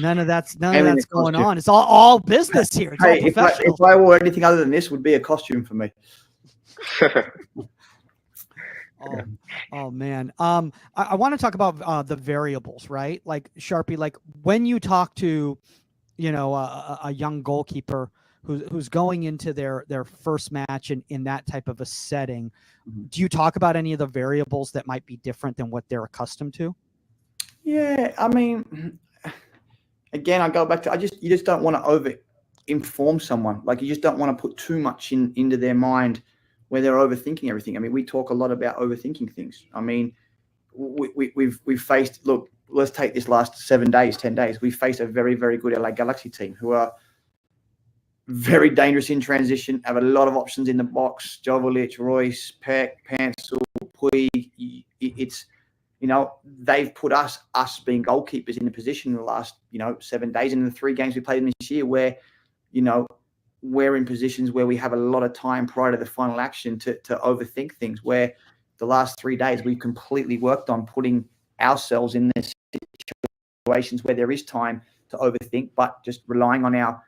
None of that's going on. It's all business here. It's all professional. If I wore anything other than this, would be a costume for me. Oh man. I want to talk about the variables, right? Like Sharpie, like when you talk to, a young goalkeeper who's going into their first match in that type of a setting, do you talk about any of the variables that might be different than what they're accustomed to? Yeah, I mean, again, I go back to you just don't want to over inform someone. Like you just don't want to put too much into their mind where they're overthinking everything. I mean, we talk a lot about overthinking things. I mean, we've faced. Look, let's take this last 7 days, 10 days. We faced a very, very good LA Galaxy team who are very dangerous in transition. Have a lot of options in the box. Joveljic, Royce, Peck, Pencil, Puig. It's they've put us being goalkeepers in the position in the last 7 days, and in the 3 games we played in this year, where we're in positions where we have a lot of time prior to the final action to overthink things, where the last 3 days we've completely worked on putting ourselves in the situations where there is time to overthink, but just relying on our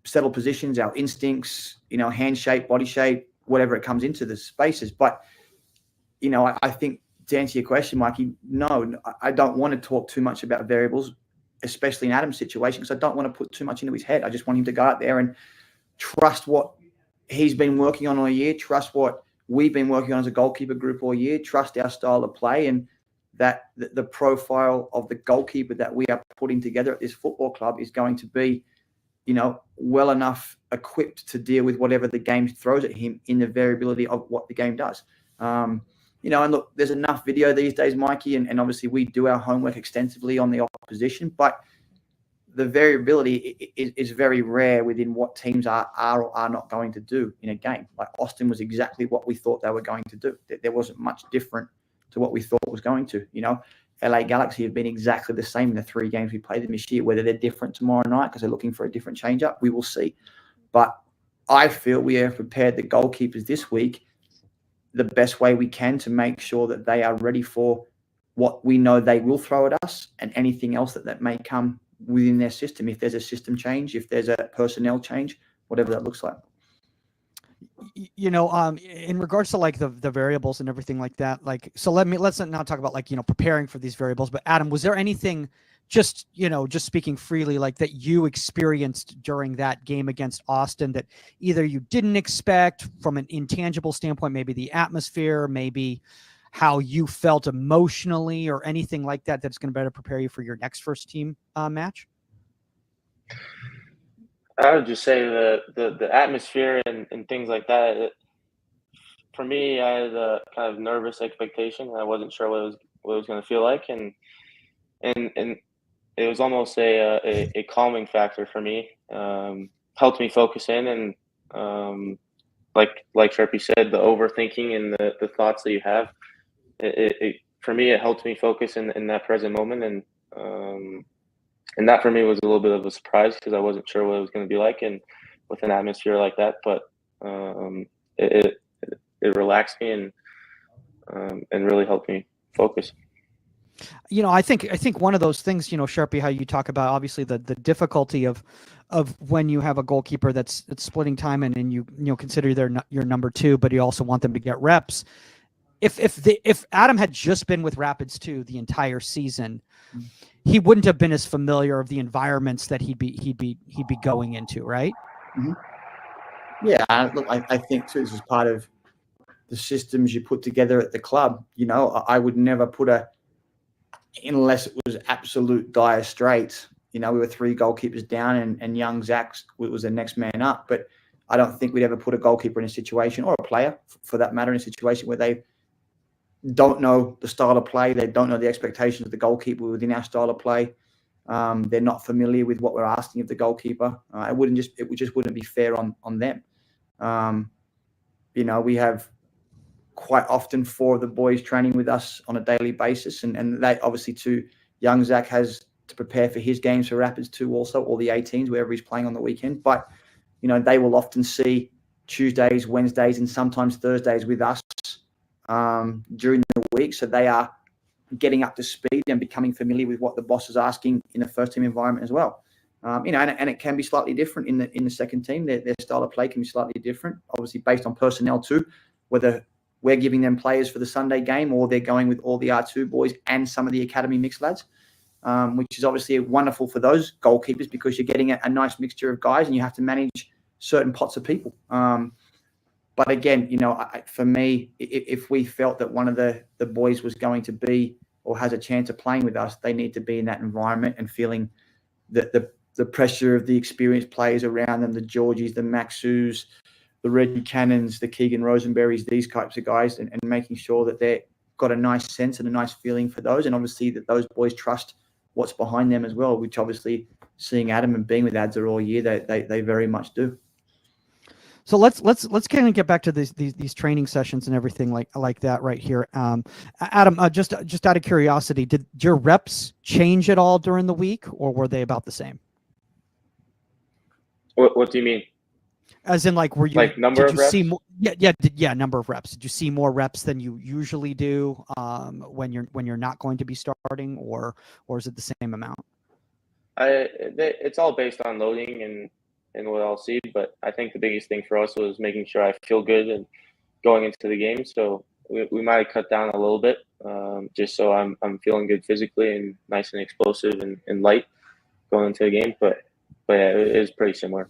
settled positions, our instincts, hand shape, body shape, whatever it comes into the spaces. But, I think to answer your question, Mikey, no, I don't want to talk too much about variables, especially in Adam's situation, because I don't want to put too much into his head. I just want him to go out there and trust what he's been working on all year, trust what we've been working on as a goalkeeper group all year, trust our style of play, and that the profile of the goalkeeper that we are putting together at this football club is going to be, well enough equipped to deal with whatever the game throws at him in the variability of what the game does. And look, there's enough video these days, Mikey, and obviously we do our homework extensively on the opposition, but the variability is very rare within what teams are or are not going to do in a game. Like Austin was exactly what we thought they were going to do. There wasn't much different to what we thought was going to. LA Galaxy have been exactly the same in the 3 games we played them this year. Whether they're different tomorrow night because they're looking for a different change-up, we will see. But I feel we have prepared the goalkeepers this week the best way we can to make sure that they are ready for what we know they will throw at us and anything else that may come within their system. If there's a system change, if there's a personnel change, whatever that looks like. In regards to like the variables and everything like that, like, so let's not talk about like, preparing for these variables, but Adam, was there anything just speaking freely, like that you experienced during that game against Austin that either you didn't expect from an intangible standpoint, maybe the atmosphere, maybe how you felt emotionally or anything like that, that's going to better prepare you for your next first team match? I would just say the atmosphere and things like that. For me, I had a kind of nervous expectation. I wasn't sure what it was going to feel like, and it was almost a calming factor for me. Helped me focus in, and like Sharpie said, the overthinking and the thoughts that you have. For me, it helped me focus in that present moment, and that for me was a little bit of a surprise because I wasn't sure what it was going to be like, and with an atmosphere like that. But it relaxed me and really helped me focus. I think one of those things, Sharpie, how you talk about obviously the difficulty of when you have a goalkeeper that's splitting time and you consider your number 2, but you also want them to get reps. If Adam had just been with Rapids 2 the entire season, he wouldn't have been as familiar of the environments that he'd be going into, right? Mm-hmm. Yeah, look, I think too, this is part of the systems you put together at the club. I would never put unless it was absolute dire straits. We were 3 goalkeepers down, and young Zach was the next man up. But I don't think we'd ever put a goalkeeper in a situation, or a player for that matter, in a situation where they don't know the style of play. They don't know the expectations of the goalkeeper within our style of play. They're not familiar with what we're asking of the goalkeeper. It just wouldn't be fair on them. We have quite often 4 of the boys training with us on a daily basis, and they obviously too. Young Zach has to prepare for his games for Rapids too, also, or the 18s, wherever he's playing on the weekend. But they will often see Tuesdays, Wednesdays, and sometimes Thursdays with us during the week. So they are getting up to speed and becoming familiar with what the boss is asking in the first team environment as well. And it can be slightly different in the second team. Their style of play can be slightly different, obviously based on personnel too, whether we're giving them players for the Sunday game or they're going with all the R2 boys and some of the academy mixed lads, which is obviously wonderful for those goalkeepers because you're getting a nice mixture of guys and you have to manage certain pots of people. But again, for me, if we felt that one of the boys was going to be or has a chance of playing with us, they need to be in that environment and feeling the pressure of the experienced players around them, the Georgies, the Maxus, the Reggie Cannons, the Keegan Rosenberries, these types of guys, and making sure that they've got a nice sense and a nice feeling for those. And obviously that those boys trust what's behind them as well, which obviously seeing Adam and being with Adza all year, they very much do. So let's kind of get back to these training sessions and everything like that right here. Adam, just out of curiosity, did your reps change at all during the week, or were they about the same? What do you mean? As in, like, were you like number of reps? See more, number of reps. Did you see more reps than you usually do when you're not going to be starting, or is it the same amount? It's all based on loading and what I'll see, but I think the biggest thing for us was making sure I feel good and going into the game. So we might have cut down a little bit, just so I'm feeling good physically and nice and explosive and light going into the game. But yeah, it is pretty similar.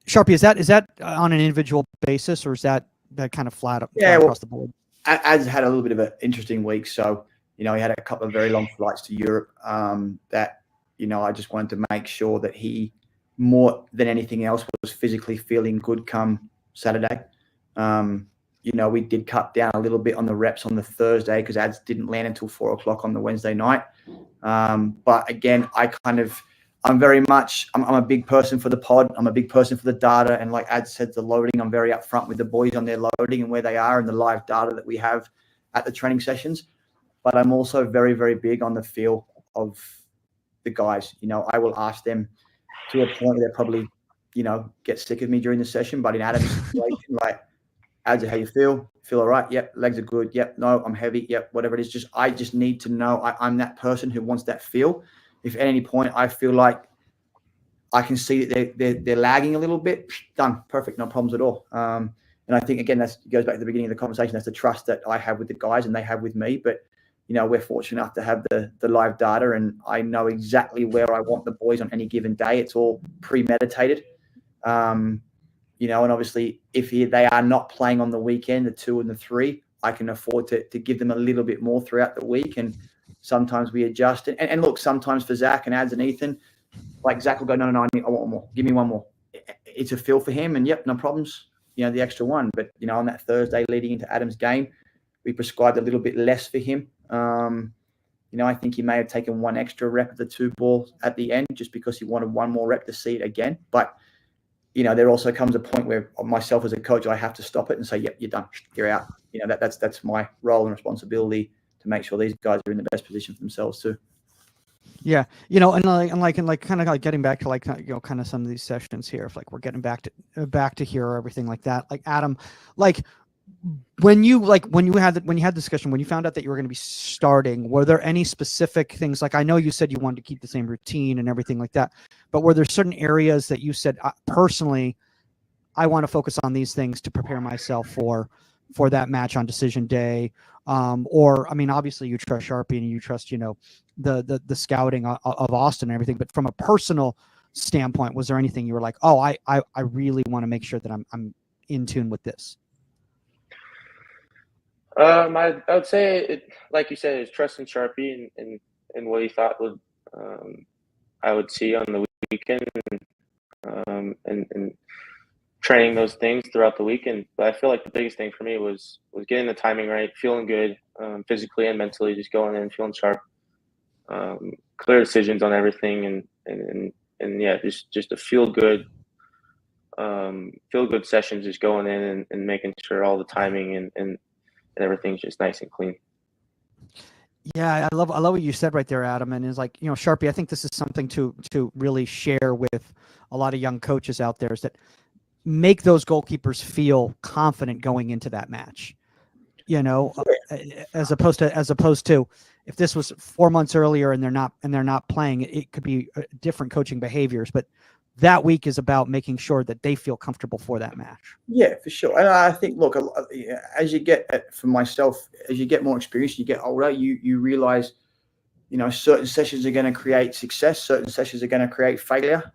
Sharpie, is that on an individual basis, or is that kind of flat across the board? Ads had a little bit of an interesting week. So, he had a couple of very long flights to Europe that, I just wanted to make sure that he, more than anything else, was physically feeling good come Saturday. We did cut down a little bit on the reps on the Thursday because ads didn't land until 4:00 on the Wednesday night. But again, I'm a big person for the pod. I'm a big person for the data. And like Ad said, the loading, I'm very upfront with the boys on their loading and where they are and the live data that we have at the training sessions. But I'm also very, very big on the feel of the guys. I will ask them to a point where they probably, get sick of me during the session. But in Adam's situation, like, Ads, how you feel? Feel all right? Yep. Legs are good. Yep. No, I'm heavy. Yep. Whatever it is. I just need to know I'm that person who wants that feel. If at any point I feel like I can see that they're lagging a little bit, done. Perfect. No problems at all. And I think, again, that goes back to the beginning of the conversation. That's the trust that I have with the guys and they have with me. But, we're fortunate enough to have the live data, and I know exactly where I want the boys on any given day. It's all premeditated. And obviously if they are not playing on the weekend, the 2 and the 3, I can afford to give them a little bit more throughout the week. And sometimes we adjust. And look, sometimes for Zach and Ads and Ethan, like Zach will go, no, I want more. Give me one more. It's a feel for him. And yep, no problems, the extra one. But, on that Thursday leading into Adam's game, we prescribed a little bit less for him. I think he may have taken one extra rep of the 2 ball at the end just because he wanted one more rep to see it again. But, there also comes a point where myself as a coach, I have to stop it and say, yep, you're done. You're out. That's my role and responsibility to make sure these guys are in the best position for themselves too. Yeah, and kind of getting back to kind of some of these sessions here, if like we're getting back to here or everything like that. Like Adam, like when you had the discussion, when you found out that you were going to be starting, were there any specific things? Like I know you said you wanted to keep the same routine and everything like that, but were there certain areas that you said personally, I want to focus on these things to prepare myself for that match on decision day? Or, I mean, obviously you trust Sharpie and you trust, the scouting of Austin and everything, but from a personal standpoint, was there anything you were like, oh, I really want to make sure that I'm in tune with this? I would say, like you said, it's trusting Sharpie and what he thought I would see on the weekend and training those things throughout the weekend. But I feel like the biggest thing for me was getting the timing right, feeling good physically and mentally, just going in, feeling sharp, clear decisions on everything, and yeah, just a feel good sessions, just going in and making sure all the timing and everything's just nice and clean. Yeah, I love what you said right there, Adam. And it's like, Sharpie, I think this is something to really share with a lot of young coaches out there, is that make those goalkeepers feel confident going into that match. you know, as opposed to if this was 4 months earlier and they're not playing, it could be different coaching behaviors. But that week is about making sure that they feel comfortable for that match. Yeah, for sure. And I think, look, as you get, for myself, as you get more experience, you get older, you realize, you know, certain sessions are going to create success, certain sessions are going to create failure.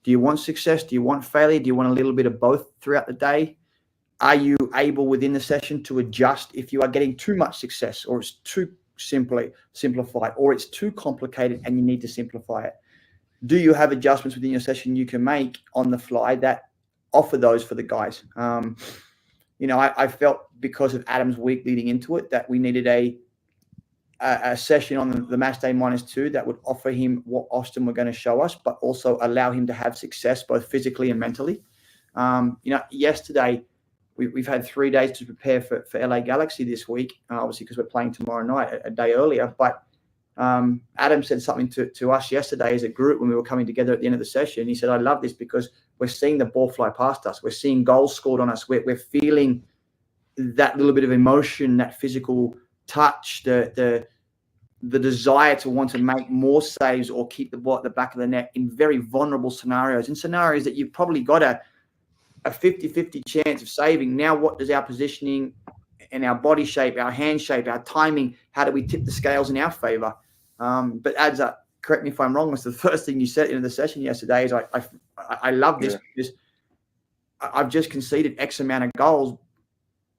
Do you want success? Do you want failure? Do you want a little bit of both throughout the day? Are you able within the session to adjust if you are getting too much success, or it's too simplified, or it's too complicated and you need to simplify it? Do you have adjustments within your session you can make on the fly that offer those for the guys? You know, I felt because of Adam's week leading into it that we needed a session on the match day -2 that would offer him what Austin were going to show us, but also allow him to have success both physically and mentally. You know, yesterday we've had 3 days to prepare for LA Galaxy this week, obviously because we're playing tomorrow night a day earlier. But Adam said something to us yesterday as a group when we were coming together at the end of the session. He said, I love this because we're seeing the ball fly past us. We're seeing goals scored on us. We're feeling that little bit of emotion, that physical touch, the desire to want to make more saves or keep the ball at the back of the net in very vulnerable scenarios, in scenarios that you've probably got a 50-50 chance of saving. Now, what does our positioning and our body shape, our hand shape, our timing, how do we tip the scales in our favor? But adds up, correct me if I'm wrong, was the first thing you said in the session yesterday is I love this because I've just conceded X amount of goals,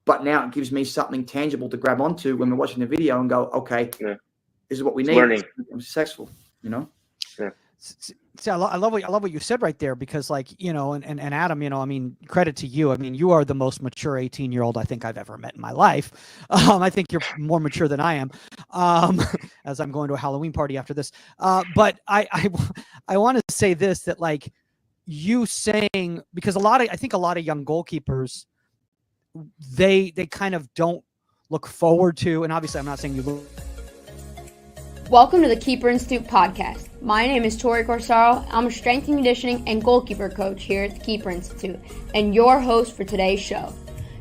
but now it gives me something tangible to grab onto when we're watching the video and go, okay, this is what we need. Learning. I'm successful, you know? Yeah. See, I love what you said right there, because like, you know, and Adam, you know, I mean, credit to you. I mean, you are the most mature 18-year-old I think I've ever met in my life. I think you're more mature than I am, as I'm going to a Halloween party after this. But I want to say this, that like you saying, because I think a lot of young goalkeepers, they kind of don't look forward to, and obviously I'm not saying you. Welcome to the Keeper Institute podcast. My name is Tori Corsaro. I'm a strength and conditioning and goalkeeper coach here at the Keeper Institute and your host for today's show.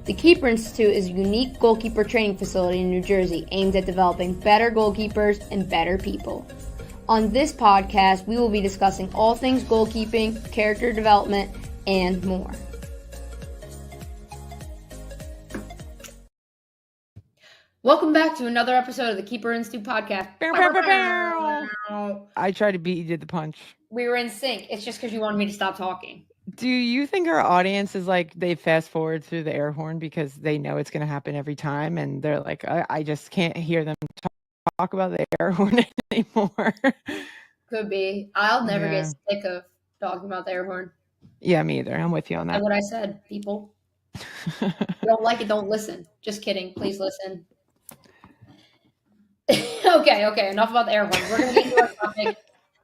The Keeper Institute is a unique goalkeeper training facility in New Jersey aimed at developing better goalkeepers and better people. On this podcast, we will be discussing all things goalkeeping, character development, and more. Welcome back to another episode of the Keeper Institute podcast. I tried to beat you to the punch. We were in sync. It's just because you wanted me to stop talking. Do you think our audience is like they fast forward through the air horn because they know it's going to happen every time, and they're like, I just can't hear them talk about the air horn anymore? Could be. I'll never get sick of talking about the air horn. Yeah, me either. I'm with you on that. That's what I said, people. If you don't like it, don't listen. Just kidding. Please listen. Okay. Enough about the air horn. We're going to get into our topic.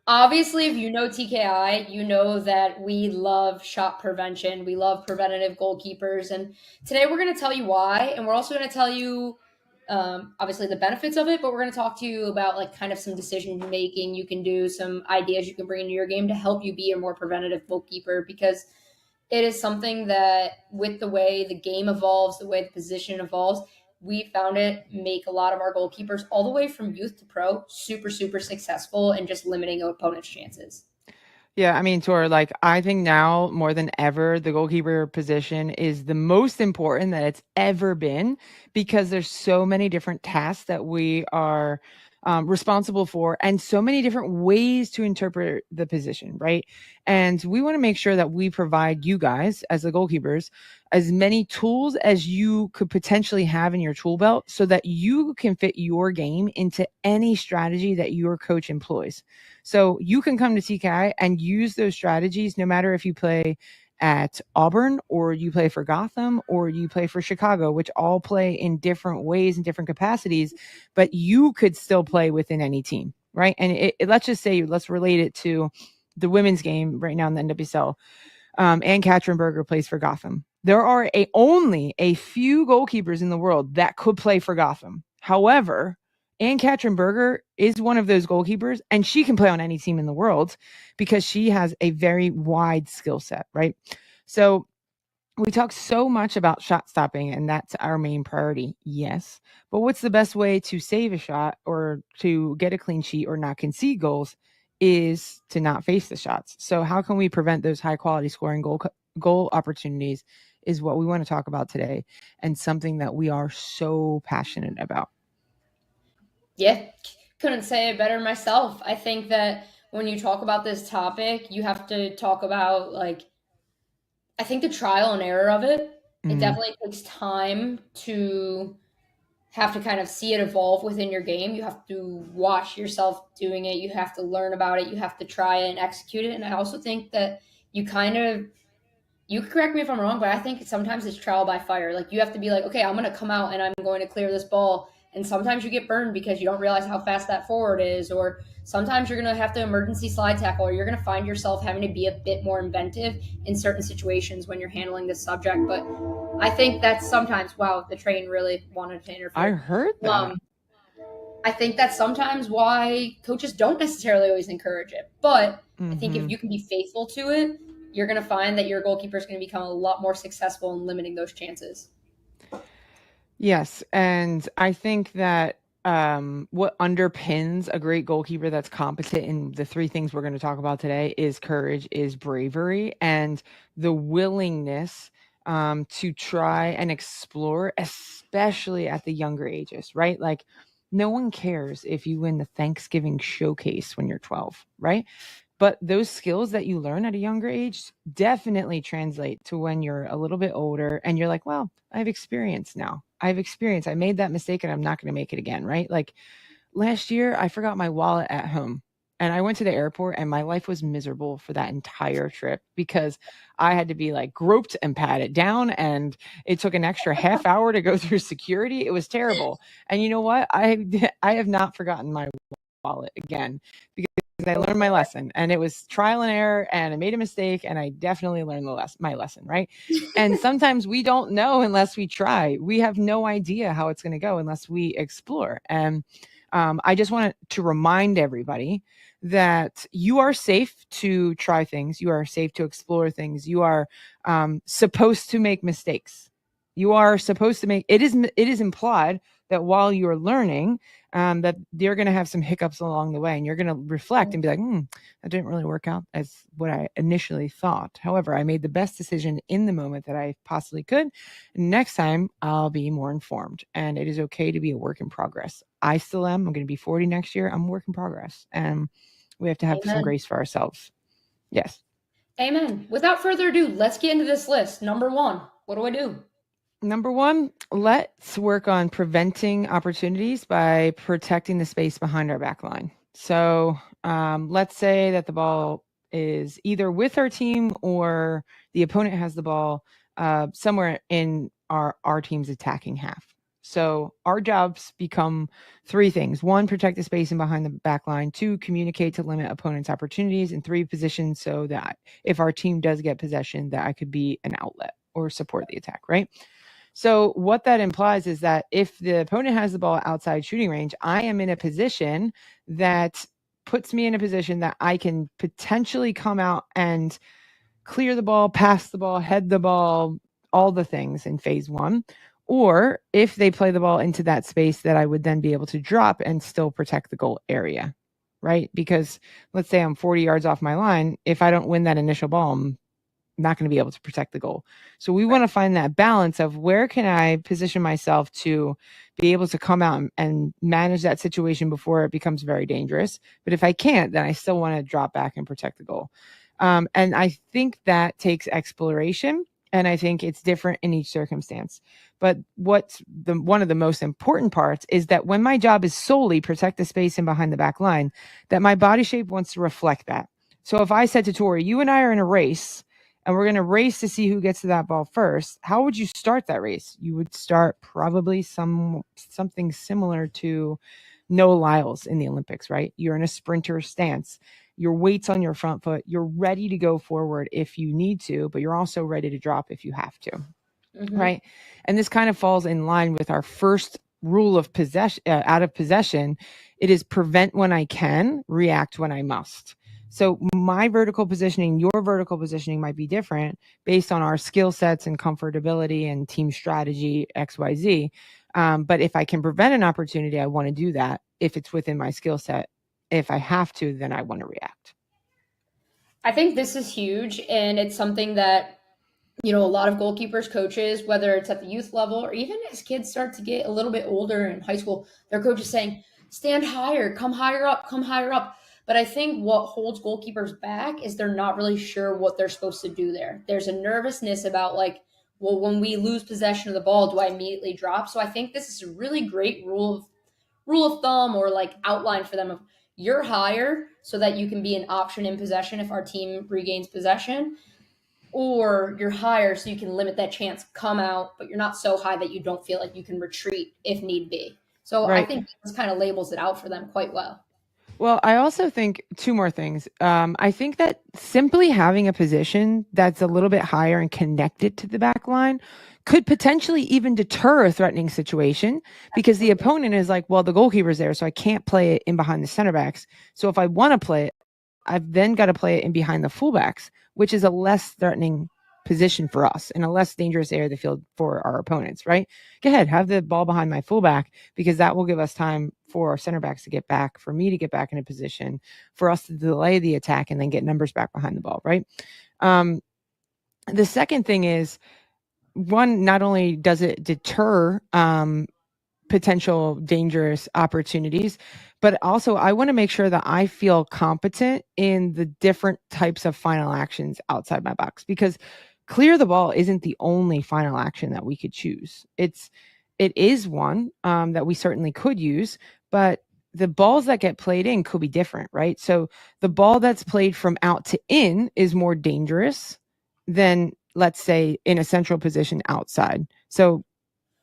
Obviously, if you know TKI, you know that we love shot prevention. We love preventative goalkeepers. And today we're going to tell you why. And we're also going to tell you, obviously, the benefits of it. But we're going to talk to you about like kind of some decision making you can do, some ideas you can bring into your game to help you be a more preventative goalkeeper. Because it is something that with the way the game evolves, the way the position evolves, we found it make a lot of our goalkeepers all the way from youth to pro super, super successful and just limiting opponents' chances. Yeah, I mean, Tor, like I think now more than ever, the goalkeeper position is the most important that it's ever been because there's so many different tasks that we are responsible for and so many different ways to interpret the position, right? And we want to make sure that we provide you guys as the goalkeepers as many tools as you could potentially have in your tool belt so that you can fit your game into any strategy that your coach employs. So you can come to TKI and use those strategies no matter if you play at Auburn or you play for Gotham or you play for Chicago, which all play in different ways and different capacities, but you could still play within any team, right? And let's just say, let's relate it to the women's game right now in the NWSL. Ann Katrinberger plays for Gotham. There are only a few goalkeepers in the world that could play for Gotham. However, Ann Katrinberger is one of those goalkeepers, and she can play on any team in the world because she has a very wide skill set, right? So we talk so much about shot stopping, and that's our main priority. Yes. But what's the best way to save a shot or to get a clean sheet or not concede goals is to not face the shots. So how can we prevent those high quality scoring goal opportunities is what we want to talk about today, and something that we are so passionate about. Yeah, couldn't say it better myself. I think that when you talk about this topic, you have to talk about, like, I think the trial and error of it. It definitely takes time to have to kind of see it evolve within your game. You have to watch yourself doing it. You have to learn about it. You have to try it and execute it. And I also think that you can correct me if I'm wrong, but I think sometimes it's trial by fire. Like, you have to be like, okay, I'm going to come out and I'm going to clear this ball. And sometimes you get burned because you don't realize how fast that forward is, or sometimes you're going to have to emergency slide tackle, or you're going to find yourself having to be a bit more inventive in certain situations when you're handling this subject. But I think that's sometimes, wow, the train really wanted to interfere. I heard that. I think that's sometimes why coaches don't necessarily always encourage it. But I think if you can be faithful to it, you're going to find that your goalkeeper is going to become a lot more successful in limiting those chances. Yes. And I think that what underpins a great goalkeeper that's competent in the three things we're going to talk about today is courage, is bravery, and the willingness to try and explore, especially at the younger ages, right? Like, no one cares if you win the Thanksgiving showcase when you're 12, right? But those skills that you learn at a younger age definitely translate to when you're a little bit older and you're like, well, I have experience now. I have experience. I made that mistake and I'm not going to make it again, right? Like, last year, I forgot my wallet at home and I went to the airport and my life was miserable for that entire trip because I had to be like groped and patted down, and it took an extra half hour to go through security. It was terrible. And you know what? I have not forgotten my wallet again because I learned my lesson, and it was trial and error, and I made a mistake, and I definitely learned my lesson, right? And sometimes we don't know unless we try. We have no idea how it's going to go unless we explore. And I just wanted to remind everybody that you are safe to try things. You are safe to explore things. You are supposed to make mistakes. You are supposed to make, it is implied that while you're learning, that you're going to have some hiccups along the way, and you're going to reflect and be like, that didn't really work out as what I initially thought. However, I made the best decision in the moment that I possibly could. Next time, I'll be more informed, and it is okay to be a work in progress. I still am. I'm going to be 40 next year. I'm a work in progress, and we have to have some grace for ourselves. Yes. Amen. Without further ado, let's get into this list. Number 1, what do I do? Number 1, let's work on preventing opportunities by protecting the space behind our back line. So let's say that the ball is either with our team or the opponent has the ball somewhere in our team's attacking half. So our jobs become 3 things. 1, protect the space in behind the back line. 2, communicate to limit opponents' opportunities. And 3, position so that if our team does get possession, that I could be an outlet or support the attack, right? So what that implies is that if the opponent has the ball outside shooting range, I am in a position that puts me in a position that I can potentially come out and clear the ball, pass the ball, head the ball, all the things in phase 1. Or if they play the ball into that space, that I would then be able to drop and still protect the goal area, right? Because let's say I'm 40 yards off my line. If I don't win that initial ball, I'm not going to be able to protect the goal. So we want to find that balance of where can I position myself to be able to come out and manage that situation before it becomes very dangerous. But if I can't, then I still want to drop back and protect the goal. And I think that takes exploration, and I think it's different in each circumstance. But what's one of the most important parts is that when my job is solely protect the space in behind the back line, that my body shape wants to reflect that. So if I said to Tori, you and I are in a race, and we're going to race to see who gets to that ball first, how would you start that race? You would start probably something similar to Noah Lyles in the Olympics, right? You're in a sprinter stance. Your weight's on your front foot. You're ready to go forward if you need to, but you're also ready to drop if you have to, right? And this kind of falls in line with our first rule of possession, out of possession. It is prevent when I can, react when I must. So my vertical positioning, your vertical positioning might be different based on our skill sets and comfortability and team strategy, XYZ. But if I can prevent an opportunity, I want to do that. If it's within my skill set, if I have to, then I want to react. I think this is huge, and it's something that, a lot of goalkeepers, coaches, whether it's at the youth level or even as kids start to get a little bit older in high school, their coach is saying, stand higher, come higher up, come higher up. But I think what holds goalkeepers back is they're not really sure what they're supposed to do there. There's a nervousness about when we lose possession of the ball, do I immediately drop? So I think this is a really great rule of thumb or outline for them of you're higher so that you can be an option in possession if our team regains possession, or you're higher so you can limit that chance, come out, but you're not so high that you don't feel like you can retreat if need be. So Right. I think this kind of labels it out for them quite well. Well, I also think two more things. I think that simply having a position that's a little bit higher and connected to the back line could potentially even deter a threatening situation, because the opponent is like, well, the goalkeeper's there, so I can't play it in behind the center backs. So if I want to play it, I've then got to play it in behind the fullbacks, which is a less threatening position for us and a less dangerous area of the field for our opponents, right? Go ahead, have the ball behind my fullback, because that will give us time for our center backs to get back, for me to get back in a position, for us to delay the attack and then get numbers back behind the ball, right? The second thing is, one, not only does it deter potential dangerous opportunities, but also I want to make sure that I feel competent in the different types of final actions outside my box, because clear the ball isn't the only final action that we could choose. It is one that we certainly could use, but the balls that get played in could be different, right? So the ball that's played from out to in is more dangerous than, let's say, in a central position outside. So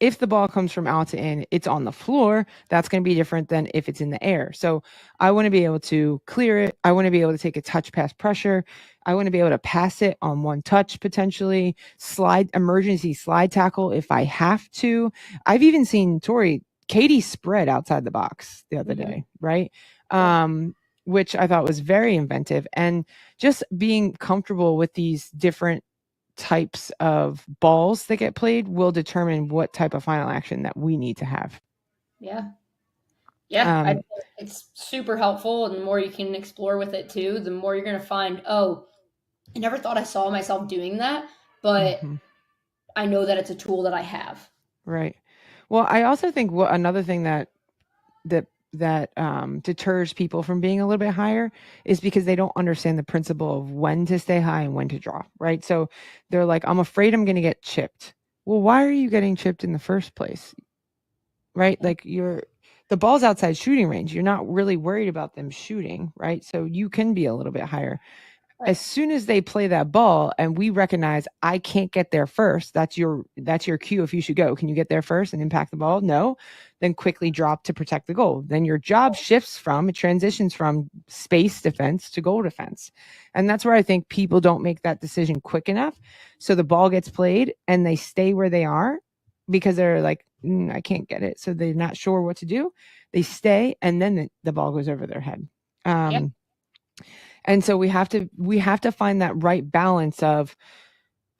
if the ball comes from out to in, it's on the floor, that's going to be different than if it's in the air. So I want to be able to clear it. I want to be able to take a touch pass pressure. I want to be able to pass it on one touch, potentially emergency slide tackle if I have to. I've even seen Katie spread outside the box the other day, right? Which I thought was very inventive, and just being comfortable with these different types of balls that get played will determine what type of final action that we need to have. Yeah. I think it's super helpful, and the more you can explore with it too, the more you're going to find, I never thought I saw myself doing that, but I know that it's a tool that I have. Right. Well, I also think another thing that deters people from being a little bit higher is because they don't understand the principle of when to stay high and when to draw, right? So they're like, I'm afraid I'm going to get chipped. Well, why are you getting chipped in the first place? Right? Like the ball's outside shooting range. You're not really worried about them shooting, right? So you can be a little bit higher. Right. As soon as they play that ball and we recognize I can't get there first, that's your cue if you should go. Can you get there first and impact the ball? No. Then quickly drop to protect the goal. Then your job transitions from space defense to goal defense. And that's where I think people don't make that decision quick enough. So the ball gets played and they stay where they are because they're like, I can't get it. So they're not sure what to do. They stay, and then the ball goes over their head. And so we have to find that right balance of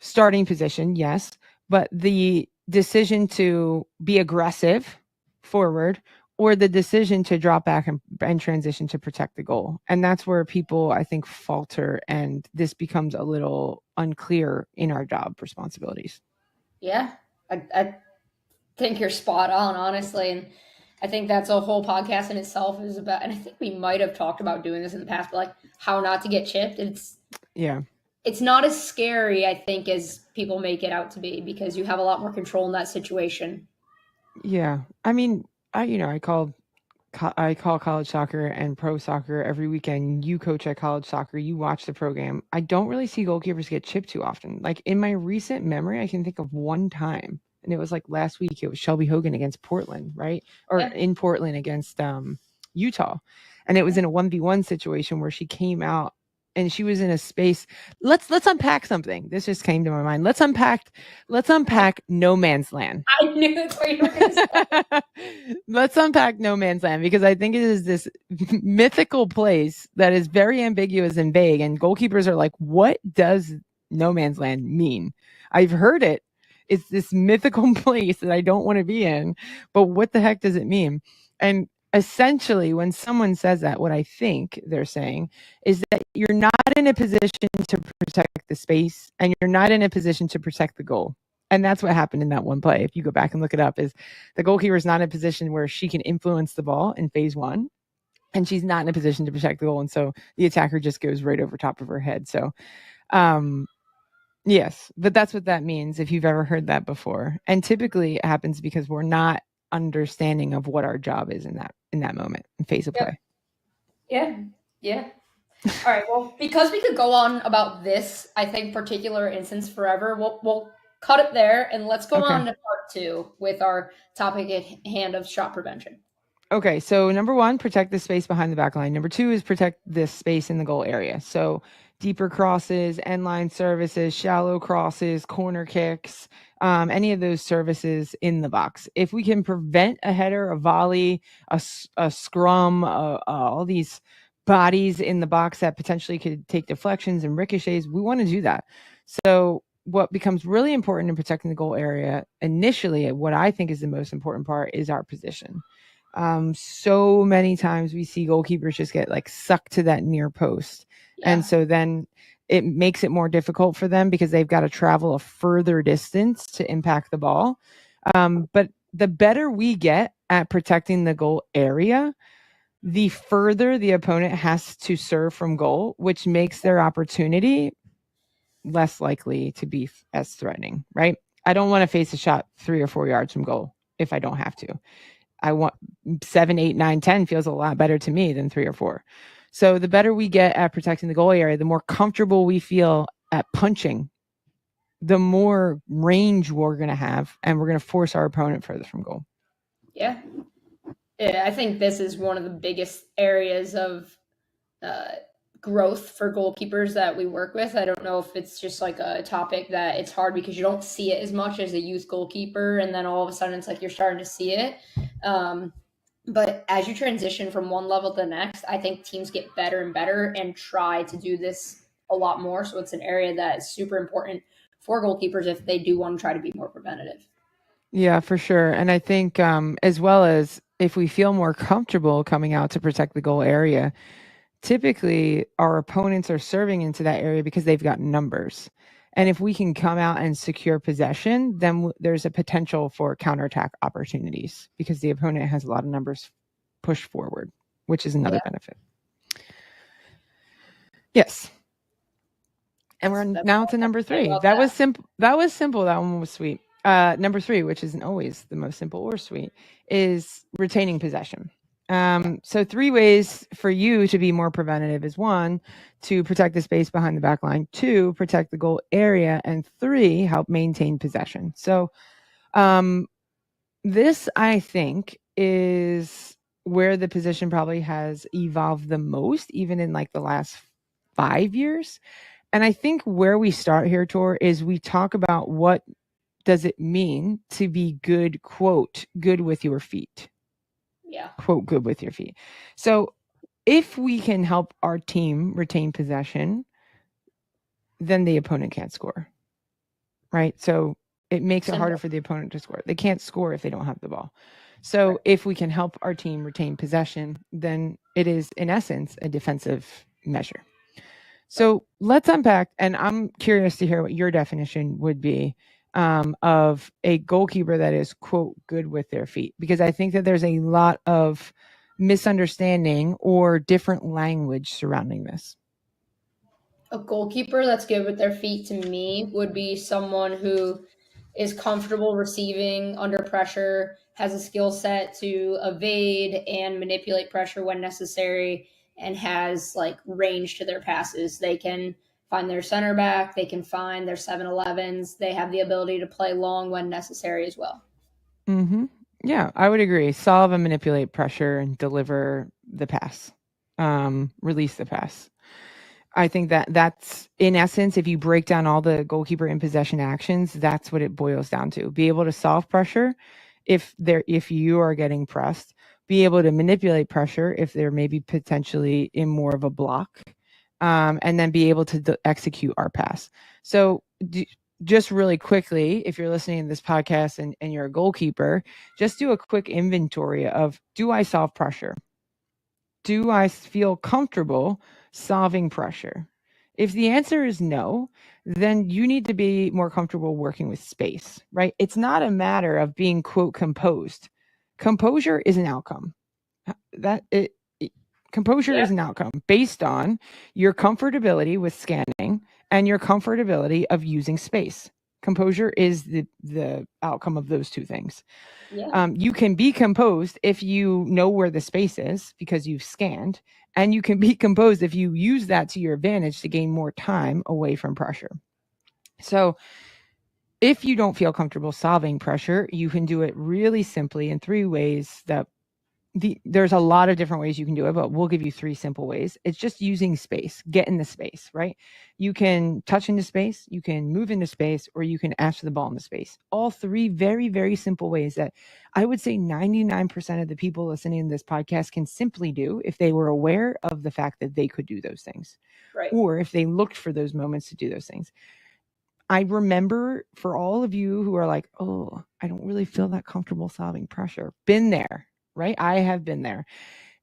starting position, yes, but the decision to be aggressive forward, or the decision to drop back and transition to protect the goal. And that's where people, I think, falter, and this becomes a little unclear in our job responsibilities. Yeah, I think you're spot on, honestly. And I think that's a whole podcast in itself is about, and I think we might have talked about doing this in the past, but how not to get chipped. It's not as scary, I think, as people make it out to be, because you have a lot more control in that situation. Yeah. I mean, I call college soccer and pro soccer every weekend. You coach at college soccer, you watch the program. I don't really see goalkeepers get chipped too often. Like in my recent memory, I can think of one time. And it was last week. It was Shelby Hogan against Portland, right? Or in Portland against Utah. And it was in a 1v1 situation where she came out and she was in a space. Let's unpack something. This just came to my mind. Let's unpack no man's land. I knew that's what you were going to say. Let's unpack no man's land, because I think it is this mythical place that is very ambiguous and vague, and goalkeepers are like, what does no man's land mean? I've heard it. It's this mythical place that I don't want to be in, but what the heck does it mean? And essentially, when someone says that, what I think they're saying is that you're not in a position to protect the space, and you're not in a position to protect the goal. And that's what happened in that one play. If you go back and look it up, is the goalkeeper is not in a position where she can influence the ball in phase one, and she's not in a position to protect the goal. And so the attacker just goes right over top of her head. So, yes, but that's what that means, if you've ever heard that before. And typically it happens because we're not understanding of what our job is in that moment in phase of play. Yeah. All right. Well, because we could go on about this, I think, particular instance forever, we'll cut it there, and let's go on to part 2 with our topic at hand of shot prevention. Okay, so number 1, protect the space behind the back line. Number 2 is protect this space in the goal area. So deeper crosses, end line services, shallow crosses, corner kicks, any of those services in the box. If we can prevent a header, a volley, a scrum, all these bodies in the box that potentially could take deflections and ricochets, we want to do that. So what becomes really important in protecting the goal area initially, what I think is the most important part, is our position. So many times we see goalkeepers just get like sucked to that near post. Yeah. And so then it makes it more difficult for them because they've got to travel a further distance to impact the ball. But the better we get at protecting the goal area, the further the opponent has to serve from goal, which makes their opportunity less likely to be as threatening, right? I don't want to face a shot 3 or 4 yards from goal if I don't have to. I want 7, 8, 9, 10 feels a lot better to me than 3 or 4. So the better we get at protecting the goal area, the more comfortable we feel at punching, the more range we're going to have, and we're going to force our opponent further from goal. Yeah, I think this is one of the biggest areas of growth for goalkeepers that we work with. I don't know if it's just like a topic that it's hard because you don't see it as much as a youth goalkeeper, and then all of a sudden it's like you're starting to see it. But as you transition from one level to the next, I think teams get better and better and try to do this a lot more. So it's an area that is super important for goalkeepers if they do want to try to be more preventative. Yeah, for sure. And I think as well as if we feel more comfortable coming out to protect the goal area, typically our opponents are serving into that area because they've got numbers. And if we can come out and secure possession, then there's a potential for counterattack opportunities because the opponent has a lot of numbers pushed forward, which is another benefit. Yes. And we're now to number 3. That was simple. That one was sweet. Number 3, which isn't always the most simple or sweet, is retaining possession. So 3 ways for you to be more preventative is 1, to protect the space behind the back line, 2, protect the goal area, and 3, help maintain possession. So this, I think, is where the position probably has evolved the most, even in like the last 5 years. And I think where we start here, Tor, is we talk about what does it mean to be good, quote, good with your feet. Yeah. Quote, good with your feet. So if we can help our team retain possession, then the opponent can't score. Right? So it makes it harder for the opponent to score. They can't score if they don't have the ball. So if we can help our team retain possession, then it is, in essence, a defensive measure. So let's unpack, and I'm curious to hear what your definition would be of a goalkeeper that is, quote, good with their feet, because I think that there's a lot of misunderstanding or different language surrounding this. A goalkeeper that's good with their feet, to me, would be someone who is comfortable receiving under pressure, has a skill set to evade and manipulate pressure when necessary, and has like range to their passes. They can find their center back, they can find their 7-11s, they have the ability to play long when necessary as well. Mm-hmm. Yeah, I would agree. Solve and manipulate pressure and deliver the pass, release the pass. I think that's in essence, if you break down all the goalkeeper in possession actions, that's what it boils down to. Be able to solve pressure if you are getting pressed, be able to manipulate pressure if they're maybe potentially in more of a block, and then be able to execute our pass. So just really quickly, if you're listening to this podcast and you're a goalkeeper, just do a quick inventory of, do I solve pressure? Do I feel comfortable solving pressure? If the answer is no, then you need to be more comfortable working with space, right? It's not a matter of being, quote, composed. Composure is an outcome. Composure is an outcome based on your comfortability with scanning and your comfortability of using space. Composure is the outcome of those two things. Yeah. You can be composed if you know where the space is because you've scanned, and you can be composed if you use that to your advantage to gain more time away from pressure. So if you don't feel comfortable solving pressure, you can do it really simply in 3 ways that there's a lot of different ways you can do it, but we'll give you 3 simple ways. It's just using space, get in the space, right? You can touch into space, you can move into space, or you can ask the ball into space. All 3 very, very simple ways that I would say 99% of the people listening to this podcast can simply do if they were aware of the fact that they could do those things, Right. or if they looked for those moments to do those things. I remember, for all of you who are like, oh, I don't really feel that comfortable solving pressure, been there. Right? I have been there.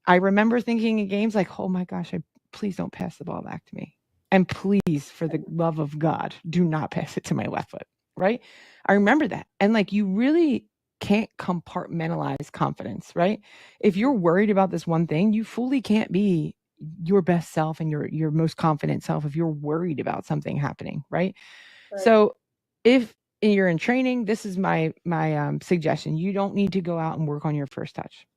I remember thinking in games like, oh my gosh, please don't pass the ball back to me. And please, for the love of God, do not pass it to my left foot. Right? I remember that. And like, you really can't compartmentalize confidence, right? If you're worried about this one thing, you fully can't be your best self and your most confident self if you're worried about something happening, right? So if you're in training, this is my suggestion. You don't need to go out and work on your first touch.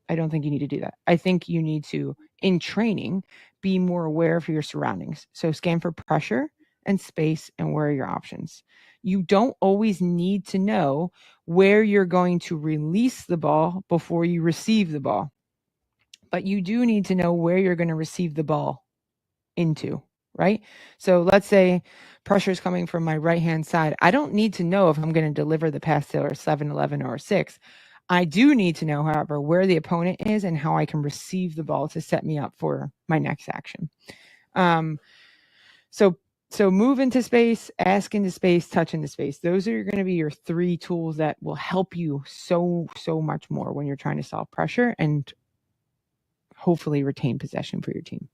I don't think you need to do that. I think you need to, in training, be more aware of your surroundings. So scan for pressure and space and where are your options. You don't always need to know where you're going to release the ball before you receive the ball. But you do need to know where you're going to receive the ball into. Right? So let's say pressure is coming from my right-hand side. I don't need to know if I'm going to deliver the pass to a 7-11 or a 6. I do need to know, however, where the opponent is and how I can receive the ball to set me up for my next action. So move into space, ask into space, touch into space. Those are going to be your 3 tools that will help you so much more when you're trying to solve pressure and hopefully retain possession for your team.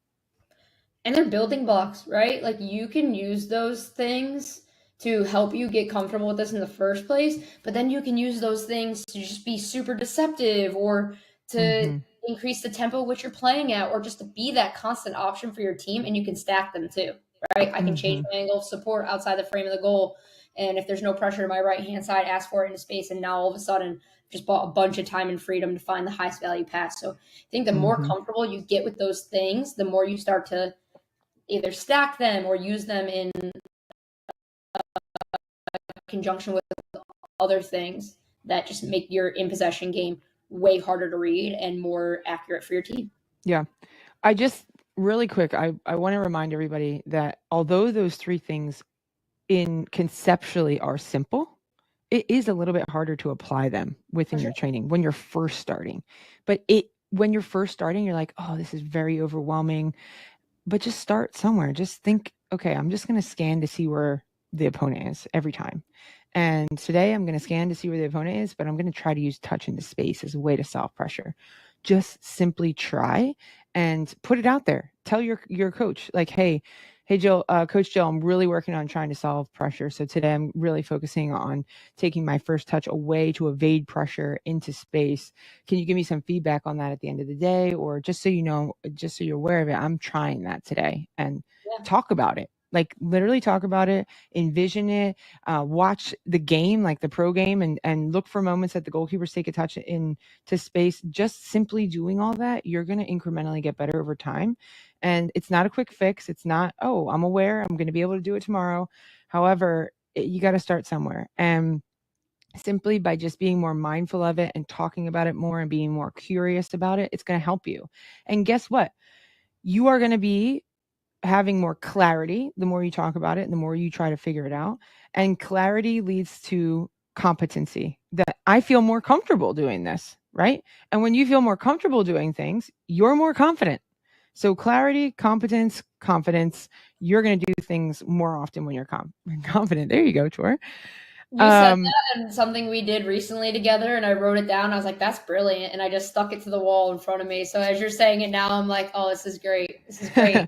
And they're building blocks, right? Like, you can use those things to help you get comfortable with this in the first place, but then you can use those things to just be super deceptive or to increase the tempo which you're playing at, or just to be that constant option for your team, and you can stack them too, right? I can change my angle of support outside the frame of the goal, and if there's no pressure to my right-hand side, ask for it into space, and now all of a sudden just bought a bunch of time and freedom to find the highest value pass. So I think the more comfortable you get with those things, the more you start to either stack them or use them in conjunction with other things that just make your in possession game way harder to read and more accurate for your team. Yeah. I just really quick, I want to remind everybody that although those 3 things conceptually are simple, it is a little bit harder to apply them within your training when you're first starting. But when you're first starting, you're like, oh, this is very overwhelming. But just start somewhere. Just think, okay, I'm just going to scan to see where the opponent is every time. And today I'm going to scan to see where the opponent is, but I'm going to try to use touch into space as a way to solve pressure. Just simply try and put it out there. Tell your coach, like, hey, Jill, Coach Jill, I'm really working on trying to solve pressure. So today I'm really focusing on taking my first touch away to evade pressure into space. Can you give me some feedback on that at the end of the day? Or just so you know, just so you're aware of it, I'm trying that today, and talk about it. Like, literally talk about it, envision it, watch the game, like the pro game, and look for moments that the goalkeepers take a touch into space. Just simply doing all that, you're going to incrementally get better over time. And it's not a quick fix. It's not, oh, I'm aware, I'm going to be able to do it tomorrow. However, you got to start somewhere. And simply by just being more mindful of it and talking about it more and being more curious about it, it's going to help you. And guess what? You are going to be having more clarity. The more you talk about it, the more you try to figure it out. And clarity leads to competency, that I feel more comfortable doing this, right? And when you feel more comfortable doing things, you're more confident. So clarity, competence, confidence, you're going to do things more often when you're confident. There you go, Tor. You said that, and something we did recently together, and I wrote it down. I was like, that's brilliant. And I just stuck it to the wall in front of me. So as you're saying it now, I'm like, oh, this is great. This is great.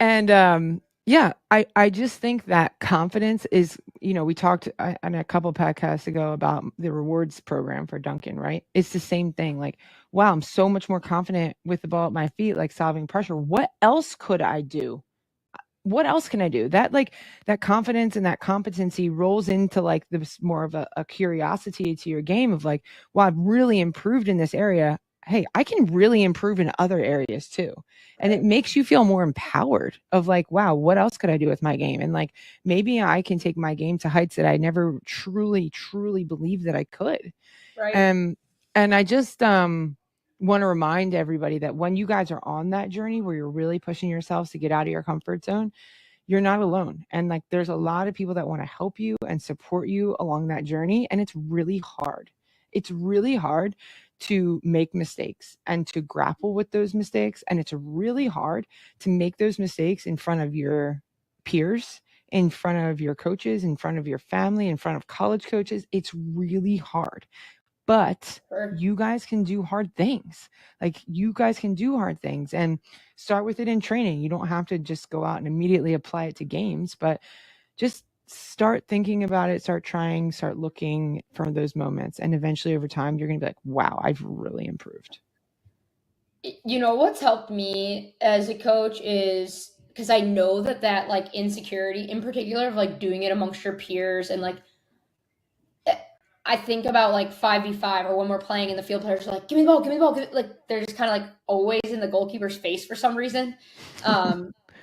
And yeah, I just think that confidence is, we talked on a couple podcasts ago about the rewards program for Duncan, right? It's the same thing. Like, wow, I'm so much more confident with the ball at my feet, like solving pressure. What else could I do? What else can I do? That confidence and that competency rolls into like this more of a curiosity to your game of like, wow, I've really improved in this area. Hey, I can really improve in other areas too. And it makes you feel more empowered of like, wow, what else could I do with my game? And like, maybe I can take my game to heights that I never truly believed that I could. Right. And I just want to remind everybody that when you guys are on that journey where you're really pushing yourselves to get out of your comfort zone, you're not alone. And like, there's a lot of people that want to help you and support you along that journey. And it's really hard. It's really hard to make mistakes and to grapple with those mistakes. And it's really hard to make those mistakes in front of your peers, in front of your coaches, in front of your family, in front of college coaches. It's really hard. But you guys can do hard things. Like, you guys can do hard things and start with it in training. You don't have to just go out and immediately apply it to games, but just start thinking about it, start trying, start looking for those moments. And eventually over time, you're going to be like, wow, I've really improved. What's helped me as a coach is because I know that like insecurity in particular of like doing it amongst your peers, and like, I think about like 5v5 or when we're playing in the field, players are like, give me the ball, give me the ball. Like, they're just kind of like always in the goalkeeper's face for some reason.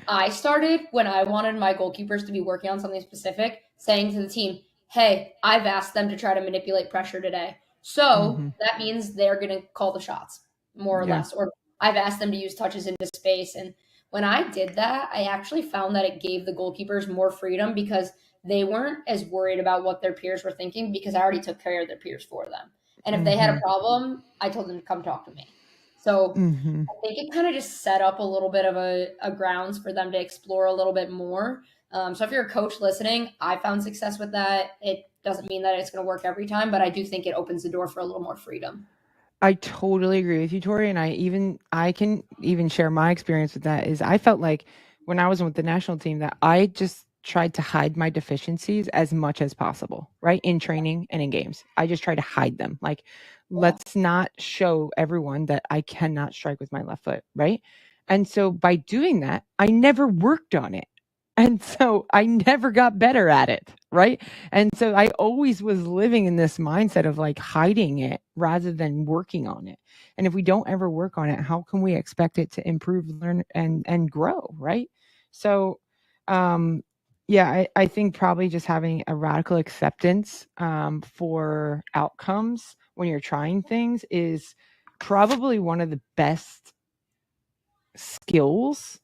I started when I wanted my goalkeepers to be working on something specific, saying to the team, hey, I've asked them to try to manipulate pressure today. So that means they're going to call the shots more or less. Or I've asked them to use touches into space. And when I did that, I actually found that it gave the goalkeepers more freedom because they weren't as worried about what their peers were thinking because I already took care of their peers for them. And if they had a problem, I told them to come talk to me. So I think it kind of just set up a little bit of a grounds for them to explore a little bit more. So if you're a coach listening, I found success with that. It doesn't mean that it's going to work every time, but I do think it opens the door for a little more freedom. I totally agree with you, Tori. And I can even share my experience with that. Is I felt like when I was with the national team that I just tried to hide my deficiencies as much as possible, right? In training and in games. I just tried to hide them. Like, let's not show everyone that I cannot strike with my left foot, right? And so by doing that, I never worked on it. And so I never got better at it, right? And so I always was living in this mindset of like hiding it rather than working on it. And if we don't ever work on it, how can we expect it to improve, learn, and grow, right? So yeah, I think probably just having a radical acceptance for outcomes when you're trying things is probably one of the best skills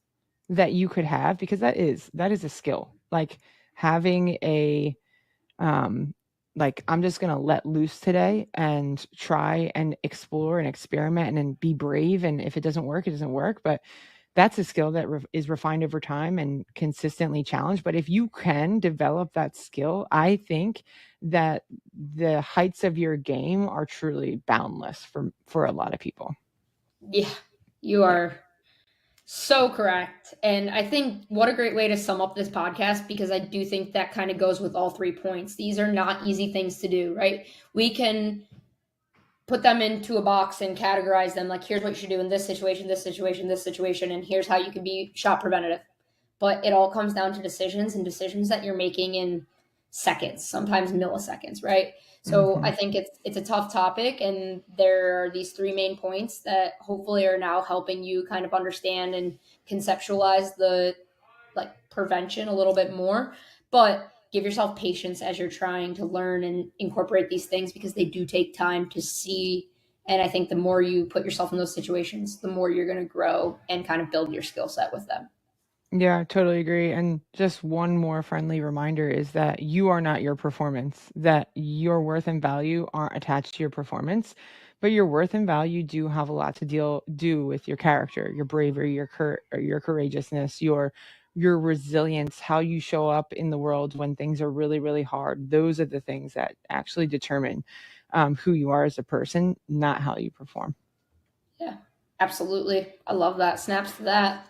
that you could have, because that is a skill. Like having a like, I'm just going to let loose today and try and explore and experiment and then be brave. And if it doesn't work, it doesn't work. But that's a skill that is refined over time and consistently challenged. But if you can develop that skill, I think that the heights of your game are truly boundless for a lot of people. Yeah, you are so correct. And I think what a great way to sum up this podcast, because I do think that kind of goes with all 3 points. These are not easy things to do, right? We can put them into a box and categorize them like, here's what you should do in this situation, this situation, this situation, and here's how you can be shot preventative. But it all comes down to decisions that you're making in seconds, sometimes milliseconds, right? So I think it's a tough topic, and there are these 3 main points that hopefully are now helping you kind of understand and conceptualize the like prevention a little bit more. But give yourself patience as you're trying to learn and incorporate these things, because they do take time to see. And I think the more you put yourself in those situations, the more you're going to grow and kind of build your skill set with them. Yeah, I totally agree. And just one more friendly reminder is that you are not your performance, that your worth and value aren't attached to your performance, but your worth and value do have a lot to do with your character, your bravery, your courageousness, your resilience, how you show up in the world when things are really, really hard. Those are the things that actually determine who you are as a person, not how you perform. Yeah, absolutely. I love that. Snaps to that.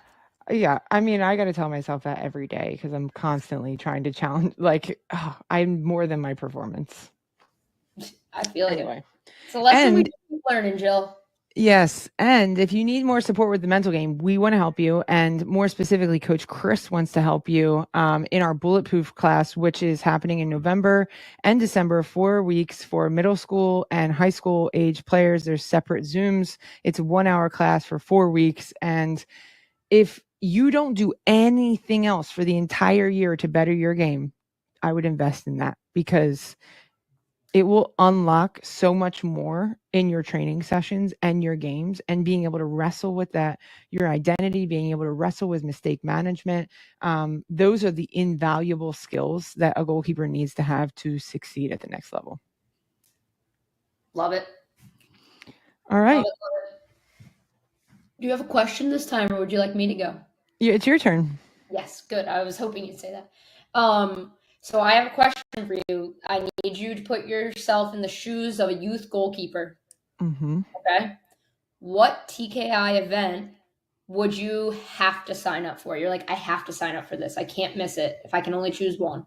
Yeah, I mean, I got to tell myself that every day because I'm constantly trying to challenge. I'm more than my performance. I feel Anyway, it's a lesson we and keep learning, Jill. yes, and if you need more support with the mental game, we want to help you. And more specifically, Coach Chris wants to help you in our Bulletproof class, which is happening in November and December, 4 weeks for middle school and high school age players. There's separate Zooms. It's a 1-hour class for 4 weeks. And if you don't do anything else for the entire year to better your game, I would invest in that because it will unlock so much more in your training sessions and your games, and being able to wrestle with that, your identity, being able to wrestle with mistake management. Those are the invaluable skills that a goalkeeper needs to have to succeed at the next level. Love it. All right. Love it. Do you have a question this time, or would you like me to go? Yeah, it's your turn. Yes, good. I was hoping you'd say that. So I have a question for you. I need you to put yourself in the shoes of a youth goalkeeper. Mm-hmm. Okay. What TKI event would you have to sign up for? You're like, I have to sign up for this. I can't miss it if I can only choose one.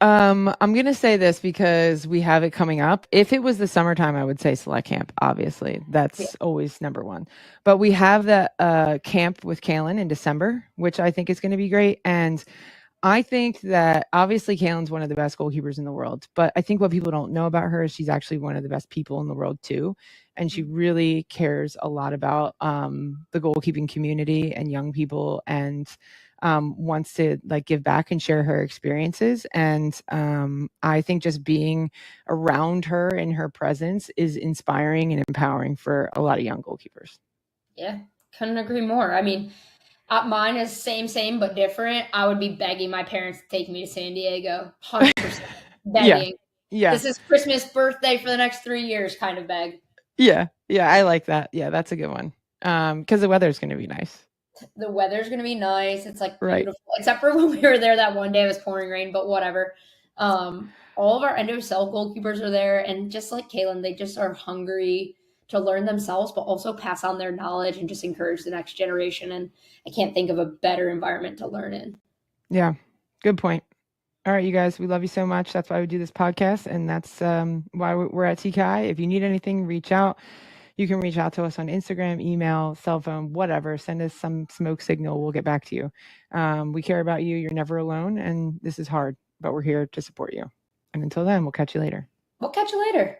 I'm going to say this because we have it coming up. If it was the summertime, I would say select camp. Obviously, that's always number one. But we have the camp with Kaylin in December, which I think is going to be great. And I think that obviously Kaylin's one of the best goalkeepers in the world. But I think what people don't know about her is she's actually one of the best people in the world too. And she really cares a lot about the goalkeeping community and young people, and wants to give back and share her experiences. And I think just being around her and her presence is inspiring and empowering for a lot of young goalkeepers. Yeah, couldn't agree more. I mean, mine is same, but different. I would be begging my parents to take me to San Diego. 100% begging. Yeah. This is Christmas, birthday for the next 3 years kind of beg. Yeah, I like that. Yeah, that's a good one. Because the weather's going to be nice. The weather's going to be nice. It's beautiful, right. Except for when we were there that one day, it was pouring rain, but whatever. All of our NWSL goalkeepers are there, and just like Kaylin, they just are hungry to learn themselves, but also pass on their knowledge and just encourage the next generation. And I can't think of a better environment to learn in. Yeah, good point. All right, you guys, we love you so much. That's why we do this podcast, and that's why we're at TKI. If you need anything, reach out. You can reach out to us on Instagram, email, cell phone, whatever. Send us some smoke signal. We'll get back to you. We care about you. You're never alone, and this is hard, but we're here to support you. And until then, we'll catch you later. We'll catch you later.